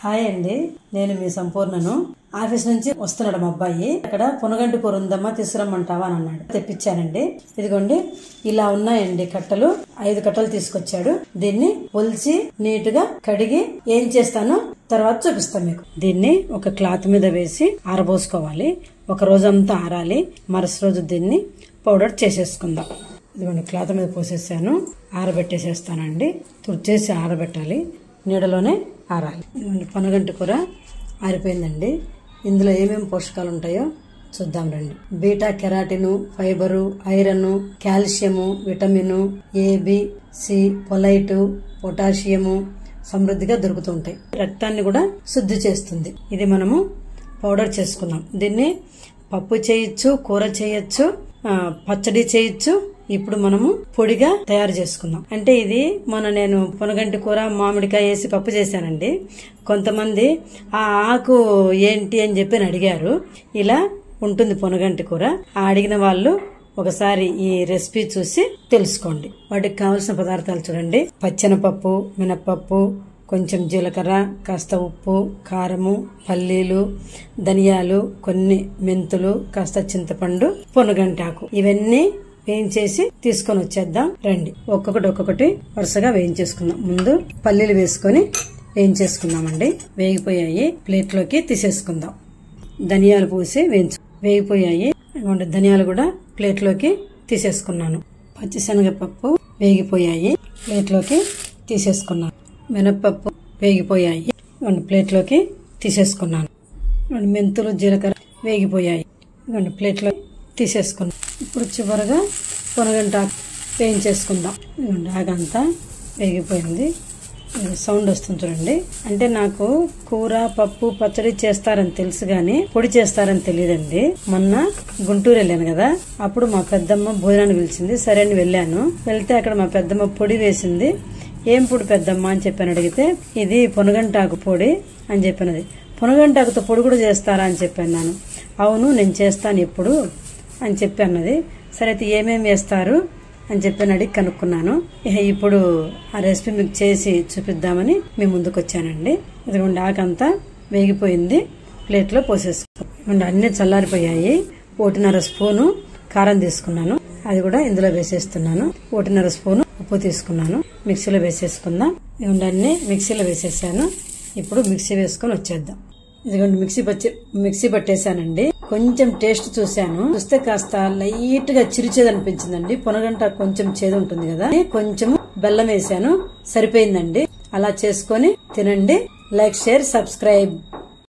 Hi అండి, నేను మీ సంపూర్ణను. Office నుంచి వస్తున్నాడు మా అబ్బాయి. అక్కడ పునగంటి కూర ఉందమ్మా, తీసుకురమ్మంటావా అని అన్నాడు. తెప్పించానండి. ఇదిగోండి, ఇలా ఉన్నాయండి కట్టలు. 5 కట్టలు తీసుకొచ్చాడు. దీన్ని ఒలిచి నీట్ గా కడిగి ఏం చేస్తానో తర్వాత చూపిస్తాను మీకు. దీన్ని ఒక క్లాత్ మీద వేసి ఆరబోసుకోవాలి. ఒక రోజంతా ఆరాలి. మరుసటి రోజు దీన్ని పౌడర్ చేసేసుకుందాం. ఇదిగోండి, క్లాత్ మీద పోసేసాను. ఆరబెట్టేసేస్తానండి. తుడిచేసి ఆరబెట్టాలి, నీడలోనే ఆరాలి. ఇదిగోండి, పొనగంటి కూర ఆరిపోయిందండి. ఇందులో ఏమేమి పోషకాలు ఉంటాయో చూద్దాం రండి. Beta carotene, fibre, iron, calcium, vitamin A, B, C, folate, potassium సమృద్ధిగా దొరుకుతుంటాయి. రక్తాన్ని కూడా శుద్ధి చేస్తుంది. ఇది మనము పౌడర్ చేసుకున్నాం. దీన్ని పప్పు చేయొచ్చు, కూర చేయొచ్చు, పచ్చడి చేయొచ్చు. ఇప్పుడు మనము పొడిగా తయారు చేసుకుందాం. అంటే ఇది నేను పొనగంటి కూర మామిడికాయ వేసి పప్పు చేశానండి. కొంతమంది ఆ ఆకు ఏంటి అని చెప్పి అడిగారు. ఇలా ఉంటుంది పొనగంటి కూర. అడిగిన వాళ్ళు ఒకసారి ఈ రెసిపీ చూసి తెలుసుకోండి. వాటికి కావలసిన పదార్థాలు చూడండి. పచ్చెనపప్పు, మినప్పప్పు, కొంచెం జీలకర్ర, కాస్త ఉప్పు, కారము, పల్లీలు, ధనియాలు, కొన్ని మెంతులు, కాస్త చింతపండు, పొనగంటాకు. ఇవన్నీ వేయించేసి తీసుకొని వచ్చేద్దాం రండి. ఒక్కొక్కటి వరుసగా వేయించేసుకుందాం. ముందు పల్లీలు వేసుకొని వేయించేసుకుందామండి. వేగిపోయాయి, ప్లేట్లోకి తీసేసుకుందాం. ధనియాలు పూసి వేగిపోయాయి. ధనియాలు కూడా ప్లేట్లోకి తీసేసుకున్నాను. పచ్చిశనగపప్పు వేగిపోయాయి, ప్లేట్లోకి తీసేసుకున్నాను. మినప్పప్పు వేగిపోయాయి, ప్లేట్లోకి తీసేసుకున్నాను. మెంతులు, జీలకర్ర వేగిపోయాయి, ప్లేట్లో తీసేసుకున్నాను. ఇప్పుడు చివరగా పొనగంటాకు వేయించేసుకుందాం. ఆకంతా వేగిపోయింది. సౌండ్ వస్తుంది చూడండి. అంటే నాకు కూర, పప్పు, పచ్చడి చేస్తారని తెలుసు గాని పొడి చేస్తారని తెలియదండి. మొన్న గుంటూరు వెళ్ళాను కదా, అప్పుడు మా పెద్దమ్మ భోజనాన్ని పిలిచింది. సరే అని వెళ్ళాను. వెళ్తే అక్కడ మా పెద్దమ్మ పొడి వేసింది. ఏం పొడి పెద్దమ్మ అని చెప్పాను. అడిగితే ఇది పొనగంటాకు పొడి అని చెప్పినది. పొనగంటాకుతో పొడి కూడా చేస్తారా అని చెప్పాను. అవును, నేను చేస్తాను ఎప్పుడు అని చెప్పి అన్నది. సరే అయితే ఏమేమి వేస్తారు అని చెప్పి అడిగి కనుక్కున్నాను. ఇప్పుడు ఆ రెసిపీ మీకు చేసి చూపిద్దామని మీ ముందుకు వచ్చానండి. ఇదిగోండి, ఆకంతా వేగిపోయింది. ప్లేట్లో పోసేసుకోండి. అన్ని చల్లారిపోయాయి. 1.5 స్పూను కారం తీసుకున్నాను, అది కూడా ఇందులో వేసేస్తున్నాను. 1.5 స్పూను ఉప్పు తీసుకున్నాను. మిక్సీలో వేసేసుకుందాం. ఇదిగోండి, అన్ని మిక్సీలో వేసేసాను. ఇప్పుడు మిక్సీ వేసుకొని వచ్చేద్దాం. ఇదిగోండి, మిక్సీ పట్టేశానండి. కొంచెం టేస్ట్ చూశాను. చూస్తే కాస్త లైట్ గా చిరుచేదు అనిపించిందండి. పొనగంట కొంచెం చేదు ఉంటుంది కదా, కొంచెం బెల్లం వేసాను. సరిపోయిందండి. అలా చేసుకొని తినండి. Like, share, subscribe.